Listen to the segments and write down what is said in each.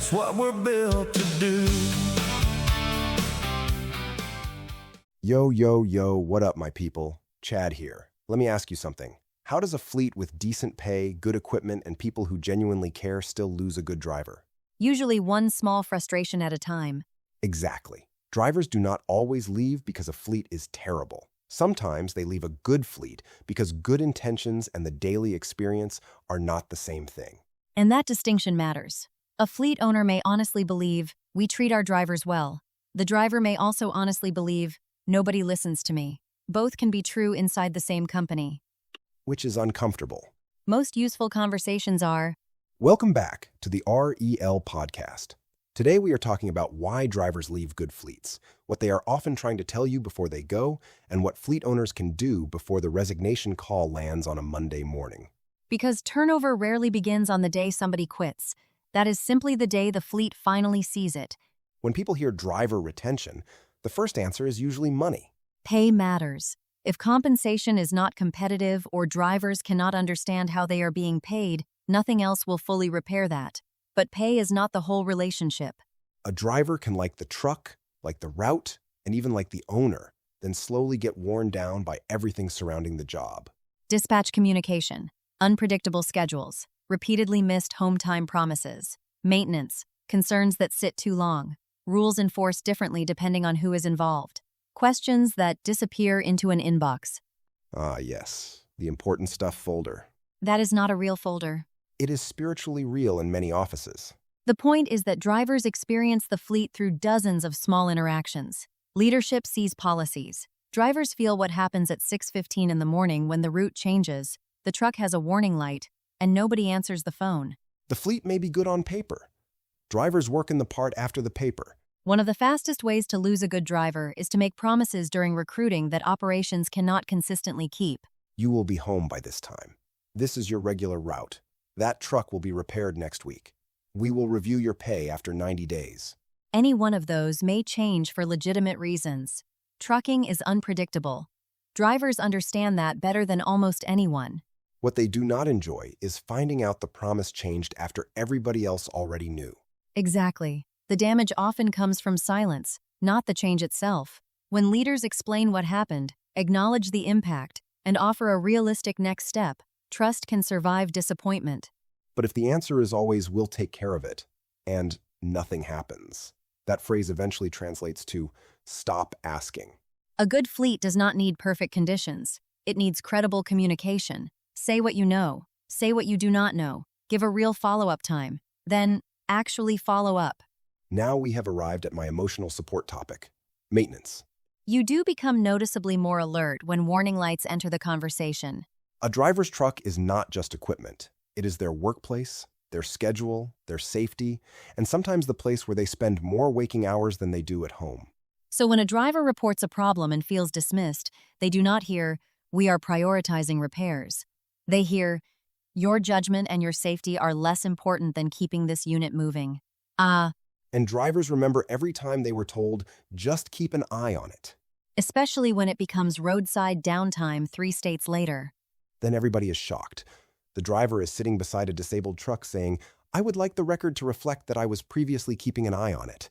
that's what we're built to do. Yo, what up, my people? Chad here. Let me ask you something. How does a fleet with decent pay, good equipment, and people who genuinely care still lose a good driver? Usually one small frustration at a time. Exactly. Drivers do not always leave because a fleet is terrible. Sometimes they leave a good fleet because good intentions and the daily experience are not the same thing. And that distinction matters. A fleet owner may honestly believe, we treat our drivers well. The driver may also honestly believe, nobody listens to me. Both can be true inside the same company. Which is uncomfortable. Most useful conversations are, Welcome back to the REL Podcast. Today we are talking about why drivers leave good fleets, what they are often trying to tell you before they go, and what fleet owners can do before the resignation call lands on a Monday morning. because turnover rarely begins on the day somebody quits. That is simply the day the fleet finally sees it. When people hear driver retention, the first answer is usually money. Pay matters. If compensation is not competitive or drivers cannot understand how they are being paid, nothing else will fully repair that. But pay is not the whole relationship. A driver can like the truck, like the route, and even like the owner, then slowly get worn down by everything surrounding the job. Dispatch communication, unpredictable schedules, repeatedly missed home time promises, maintenance, concerns that sit too long, rules enforced differently depending on who is involved, questions that disappear into an inbox. Ah, yes, the important stuff folder. That is not a real folder. It is spiritually real in many offices. The point is that drivers experience the fleet through dozens of small interactions. Leadership sees policies. Drivers feel what happens at 6:15 in the morning when the route changes, the truck has a warning light, and nobody answers the phone. The fleet may be good on paper. Drivers work in the part after the paper. One of the fastest ways to lose a good driver is to make promises during recruiting that operations cannot consistently keep. You will be home by this time. This is your regular route. That truck will be repaired next week. We will review your pay after 90 days. Any one of those may change for legitimate reasons. Trucking is unpredictable. Drivers understand that better than almost anyone. What they do not enjoy is finding out the promise changed after everybody else already knew. Exactly. The damage often comes from silence, not the change itself. When leaders explain what happened, acknowledge the impact, and offer a realistic next step, trust can survive disappointment. But if the answer is always, we'll take care of it, and nothing happens, that phrase eventually translates to stop asking. A good fleet does not need perfect conditions. It needs credible communication. Say what you know. Say what you do not know. Give a real follow-up time. Then, actually follow up. Now we have arrived at my emotional support topic, maintenance. You do become noticeably more alert when warning lights enter the conversation. A driver's truck is not just equipment. It is their workplace, their schedule, their safety, and sometimes the place where they spend more waking hours than they do at home. So when a driver reports a problem and feels dismissed, they do not hear, we are prioritizing repairs. They hear, your judgment and your safety are less important than keeping this unit moving. And drivers remember every time they were told, just keep an eye on it. Especially when it becomes roadside downtime 3 states later. Then everybody is shocked. The driver is sitting beside a disabled truck saying, I would like the record to reflect that I was previously keeping an eye on it.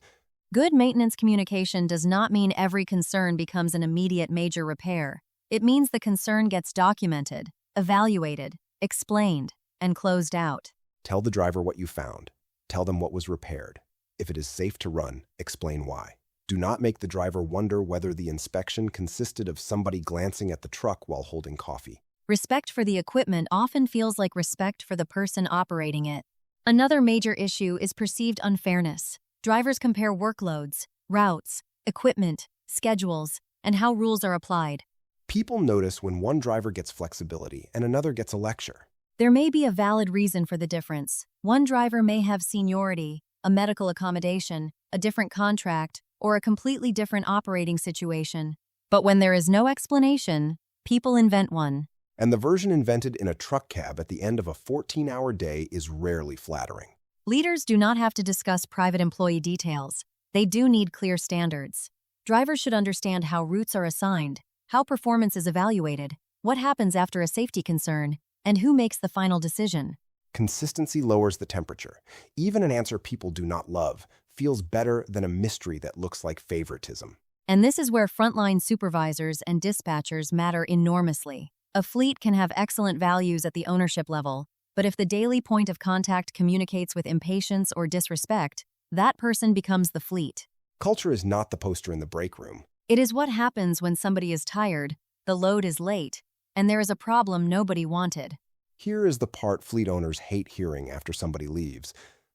Good maintenance communication does not mean every concern becomes an immediate major repair. It means the concern gets documented, evaluated, explained, and closed out. Tell the driver what you found. Tell them what was repaired. If it is safe to run, explain why. Do not make the driver wonder whether the inspection consisted of somebody glancing at the truck while holding coffee. Respect for the equipment often feels like respect for the person operating it. Another major issue is perceived unfairness. Drivers compare workloads, routes, equipment, schedules, and how rules are applied. People notice when one driver gets flexibility and another gets a lecture. There may be a valid reason for the difference. One driver may have seniority, a medical accommodation, a different contract, or a completely different operating situation. But when there is no explanation, people invent one. And the version invented in a truck cab at the end of a 14-hour day is rarely flattering. Leaders do not have to discuss private employee details. They do need clear standards. Drivers should understand how routes are assigned, how performance is evaluated, what happens after a safety concern, and who makes the final decision. Consistency lowers the temperature. Even an answer people do not love feels better than a mystery that looks like favoritism. And this is where frontline supervisors and dispatchers matter enormously. A fleet can have excellent values at the ownership level, but if the daily point of contact communicates with impatience or disrespect, that person becomes the fleet. Culture is not the poster in the break room. It is what happens when somebody is tired, the load is late, and there is a problem nobody wanted. Here is the part fleet owners hate hearing after somebody leaves.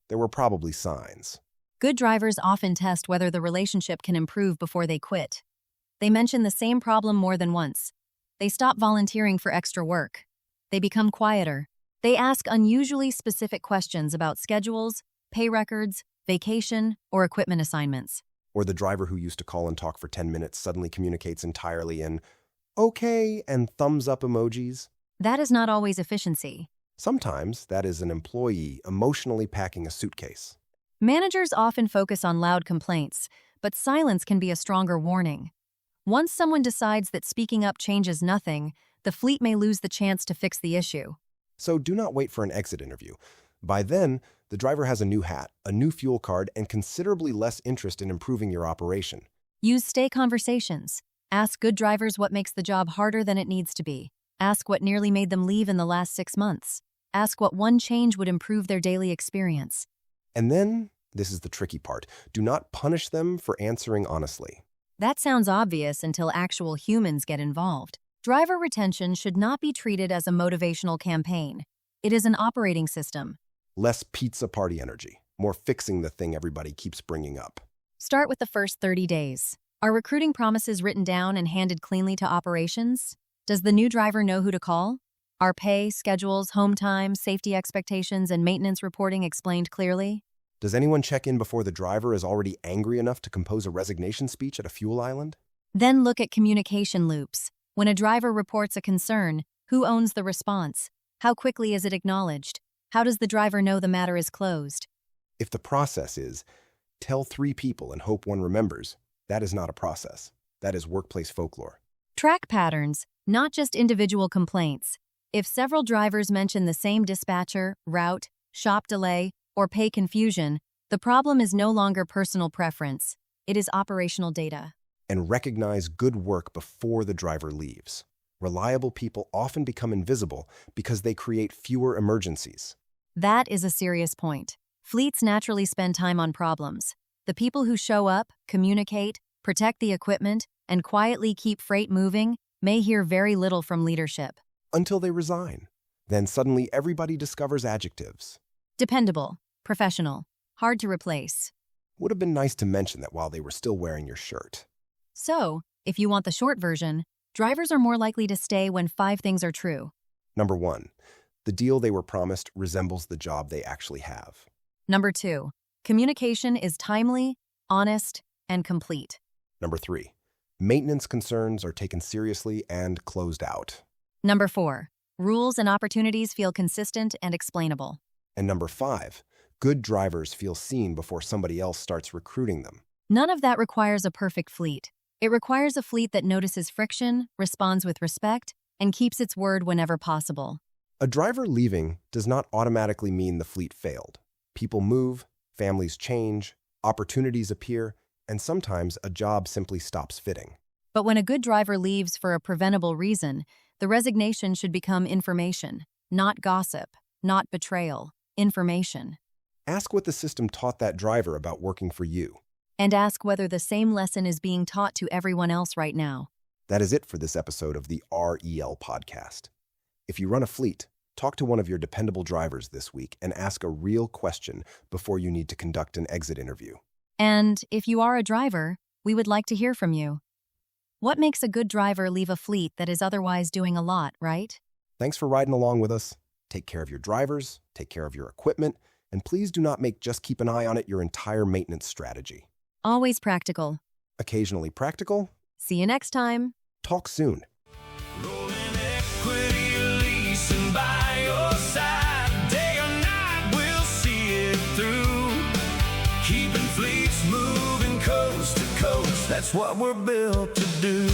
There were probably signs. Good drivers often test whether the relationship can improve before they quit. They mention the same problem more than once. They stop volunteering for extra work. They become quieter. They ask unusually specific questions about schedules, pay records, vacation, or equipment assignments. Or the driver who used to call and talk for 10 minutes suddenly communicates entirely in okay and thumbs up emojis. That is not always efficiency. Sometimes that is an employee emotionally packing a suitcase. Managers often focus on loud complaints, but silence can be a stronger warning. Once someone decides that speaking up changes nothing, the fleet may lose the chance to fix the issue. So do not wait for an exit interview. By then, the driver has a new hat, a new fuel card, and considerably less interest in improving your operation. Use stay conversations. Ask good drivers what makes the job harder than it needs to be. Ask what nearly made them leave in the last 6 months. Ask what one change would improve their daily experience. And then, this is the tricky part, do not punish them for answering honestly. That sounds obvious until actual humans get involved. Driver retention should not be treated as a motivational campaign. It is an operating system. Less pizza party energy, more fixing the thing everybody keeps bringing up. Start with the first 30 days. Are recruiting promises written down and handed cleanly to operations? Does the new driver know who to call? Are pay, schedules, home time, safety expectations, and maintenance reporting explained clearly? Does anyone check in before the driver is already angry enough to compose a resignation speech at a fuel island? Then look at communication loops. When a driver reports a concern, who owns the response? How quickly is it acknowledged? How does the driver know the matter is closed? If the process is, tell 3 people and hope one remembers, that is not a process. That is workplace folklore. Track patterns, not just individual complaints. If several drivers mention the same dispatcher, route, shop delay, or pay confusion, the problem is no longer personal preference. It is operational data. And recognize good work before the driver leaves. Reliable people often become invisible because they create fewer emergencies. That is a serious point. Fleets naturally spend time on problems. The people who show up, communicate, protect the equipment, and quietly keep freight moving may hear very little from leadership. Until they resign. Then suddenly everybody discovers adjectives. Dependable, professional, hard to replace. Would have been nice to mention that while they were still wearing your shirt. So, if you want the short version, drivers are more likely to stay when 5 things are true. Number 1, the deal they were promised resembles the job they actually have. Number 2, communication is timely, honest, and complete. Number 3, maintenance concerns are taken seriously and closed out. Number 4, rules and opportunities feel consistent and explainable. And number 5, good drivers feel seen before somebody else starts recruiting them. None of that requires a perfect fleet. It requires a fleet that notices friction, responds with respect, and keeps its word whenever possible. A driver leaving does not automatically mean the fleet failed. People move, families change, opportunities appear, and sometimes a job simply stops fitting. But when a good driver leaves for a preventable reason, the resignation should become information, not gossip, not betrayal, information. Ask what the system taught that driver about working for you. And ask whether the same lesson is being taught to everyone else right now. That is it for this episode of the REL Podcast. If you run a fleet, talk to one of your dependable drivers this week and ask a real question before you need to conduct an exit interview. And if you are a driver, we would like to hear from you. What makes a good driver leave a fleet that is otherwise doing a lot, right? Thanks for riding along with us. Take care of your drivers, take care of your equipment, and please do not make just keep an eye on it your entire maintenance strategy. Always practical. Occasionally practical. See you next time. Talk soon. Rolling equity, leasing by your side. Day or night, we'll see it through. Keeping fleets moving coast to coast. That's what we're built to do.